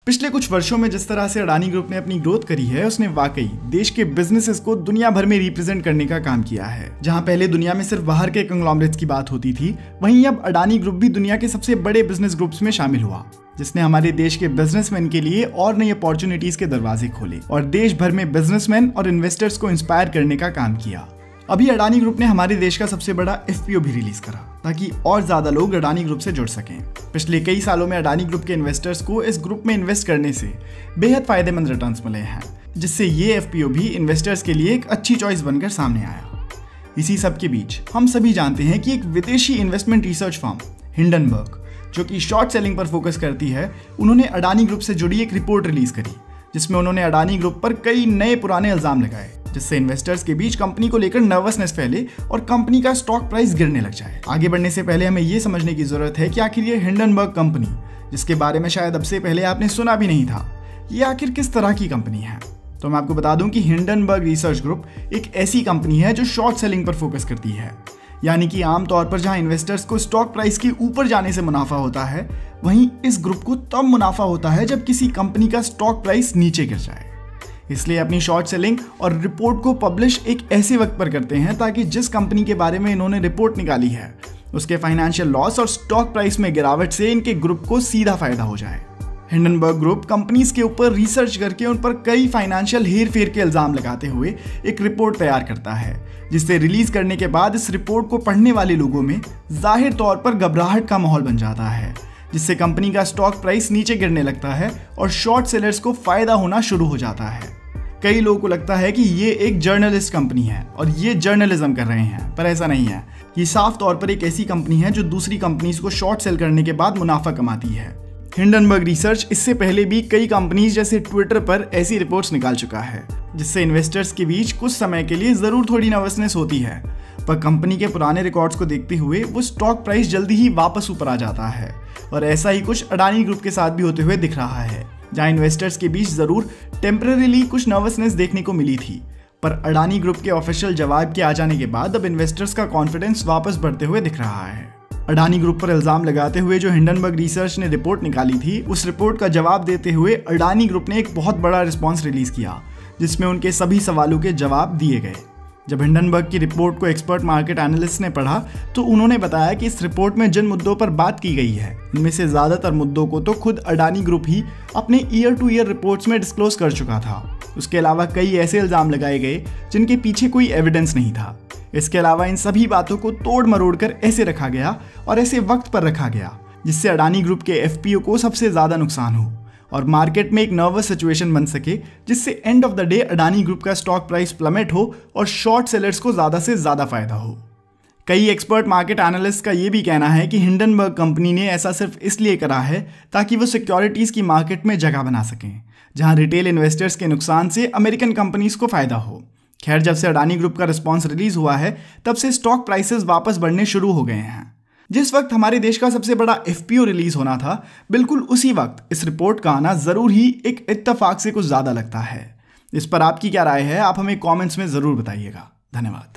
पिछले कुछ वर्षों में जिस तरह से अडानी ग्रुप ने अपनी ग्रोथ करी है, उसने वाकई देश के बिजनेसेस को दुनिया भर में रिप्रेजेंट करने का काम किया है। जहां पहले दुनिया में सिर्फ बाहर के कंग्लोमरेट्स की बात होती थी, वहीं अब अडानी ग्रुप भी दुनिया के सबसे बड़े बिजनेस ग्रुप्स में शामिल हुआ, जिसने हमारे देश के बिजनेसमैन के लिए और नई अपॉर्चुनिटीज के दरवाजे खोले और देश भर में बिजनेसमैन और इन्वेस्टर्स को इंस्पायर करने का काम किया। अभी अडानी ग्रुप ने हमारे देश का सबसे बड़ा एफपीओ भी रिलीज करा ताकि और ज्यादा लोग अडानी ग्रुप से जुड़ सकें। पिछले कई सालों में अडानी ग्रुप के इन्वेस्टर्स को इस ग्रुप में इन्वेस्ट करने से बेहद फायदेमंद रिटर्न्स मिले हैं, जिससे ये एफपीओ भी इन्वेस्टर्स के लिए एक अच्छी चॉइस बनकर सामने आया। इसी सब के बीच हम सभी जानते हैं कि एक विदेशी इन्वेस्टमेंट रिसर्च फर्म हिंडनबर्ग, जो कि शॉर्ट सेलिंग पर फोकस करती है, उन्होंने अडानी ग्रुप से जुड़ी एक रिपोर्ट रिलीज करी, जिसमें उन्होंने अडानी ग्रुप पर कई नए पुराने इल्जाम लगाए, जिससे इन्वेस्टर्स के बीच कंपनी को लेकर नर्वसनेस फैले और कंपनी का स्टॉक प्राइस गिरने लग जाए। आगे बढ़ने से पहले हमें यह समझने की जरूरत है कि आखिर ये हिंडनबर्ग कंपनी, जिसके बारे में शायद अब से पहले आपने सुना भी नहीं था, ये आखिर किस तरह की कंपनी है। तो मैं आपको बता दूं कि हिंडनबर्ग रिसर्च ग्रुप एक ऐसी कंपनी है जो शॉर्ट सेलिंग पर फोकस करती है, यानी कि आमतौर पर जहां इन्वेस्टर्स को स्टॉक प्राइस के ऊपर जाने से मुनाफा होता है, वहीं इस ग्रुप को तब मुनाफा होता है जब किसी कंपनी का स्टॉक प्राइस नीचे गिर जाए। इसलिए अपनी शॉर्ट सेलिंग और रिपोर्ट को पब्लिश एक ऐसे वक्त पर करते हैं ताकि जिस कंपनी के बारे में इन्होंने रिपोर्ट निकाली है, उसके फाइनेंशियल लॉस और स्टॉक प्राइस में गिरावट से इनके ग्रुप को सीधा फायदा हो जाए। हिंडनबर्ग ग्रुप कंपनीज के ऊपर रिसर्च करके उन पर कई फाइनेंशियल हेरफेर के इल्जाम लगाते हुए एक रिपोर्ट तैयार करता है, जिसे रिलीज करने के बाद इस रिपोर्ट को पढ़ने वाले लोगों में जाहिर तौर पर घबराहट का माहौल बन जाता है, जिससे कंपनी का स्टॉक प्राइस नीचे गिरने लगता है और शॉर्ट सेलर्स को फायदा होना शुरू हो जाता है। कई लोगों को लगता है कि ये एक जर्नलिस्ट कंपनी है और ये जर्नलिज्म कर रहे हैं, पर ऐसा नहीं है। ये साफ तौर पर एक ऐसी कंपनी है जो दूसरी कंपनीज को शॉर्ट सेल करने के बाद मुनाफा कमाती है। हिंडनबर्ग रिसर्च इससे पहले भी कई कंपनीज जैसे ट्विटर पर ऐसी रिपोर्ट्स निकाल चुका है, जिससे इन्वेस्टर्स के बीच कुछ समय के लिए जरूर थोड़ी नर्वसनेस होती है, पर कंपनी के पुराने रिकॉर्ड्स को देखते हुए वो स्टॉक प्राइस जल्दी ही वापस ऊपर आ जाता है। और ऐसा ही कुछ अडानी ग्रुप के साथ भी होते हुए दिख रहा है, जहां इन्वेस्टर्स के बीच जरूर टेम्परेरीली कुछ नर्वसनेस देखने को मिली थी, पर अडानी ग्रुप के ऑफिशियल जवाब के आ जाने के बाद अब इन्वेस्टर्स का कॉन्फिडेंस वापस बढ़ते हुए दिख रहा है। अडानी ग्रुप पर इल्जाम लगाते हुए जो हिंडनबर्ग रिसर्च ने रिपोर्ट निकाली थी, उस रिपोर्ट का जवाब देते हुए अडानी ग्रुप ने एक बहुत बड़ा रिस्पॉन्स रिलीज किया, जिसमें उनके सभी सवालों के जवाब दिए गए। जब हिंडनबर्ग की रिपोर्ट को एक्सपर्ट मार्केट एनालिस्ट ने पढ़ा, तो उन्होंने बताया कि इस रिपोर्ट में जिन मुद्दों पर बात की गई है, इनमें से ज्यादातर मुद्दों को तो खुद अडानी ग्रुप ही अपने ईयर टू ईयर रिपोर्ट्स में डिस्क्लोज कर चुका था। उसके अलावा कई ऐसे इल्जाम लगाए गए जिनके पीछे कोई एविडेंस नहीं था। इसके अलावा इन सभी बातों को तोड़ मरोड़ कर ऐसे रखा गया और ऐसे वक्त पर रखा गया जिससे अडानी ग्रुप के एफपीओ को सबसे ज्यादा नुकसान हो और मार्केट में एक नर्वस सिचुएशन बन सके, जिससे end of the day Adani group का स्टॉक प्राइस प्लमेट हो और शॉर्ट सेलर्स को ज्यादा से ज्यादा फायदा हो। कई एक्सपर्ट मार्केट एनालिस्ट का यह भी कहना है कि हिंडनबर्ग कंपनी ने ऐसा सिर्फ इसलिए करा है ताकि वो सिक्योरिटीज की मार्केट में जगह बना सकें, जहां रिटेल इन्वेस्टर्स के नुकसान से अमेरिकन कंपनीज को फायदा हो। खैर, जब से अडानी ग्रुप का रिस्पॉन्स रिलीज हुआ है, तब से स्टॉक प्राइसेस वापस बढ़ने शुरू हो गए हैं। जिस वक्त हमारे देश का सबसे बड़ा एफपीओ रिलीज होना था, बिल्कुल उसी वक्त इस रिपोर्ट का आना जरूर ही एक इत्तेफाक से कुछ ज्यादा लगता है। इस पर आपकी क्या राय है, आप हमें कमेंट्स में जरूर बताइएगा। धन्यवाद।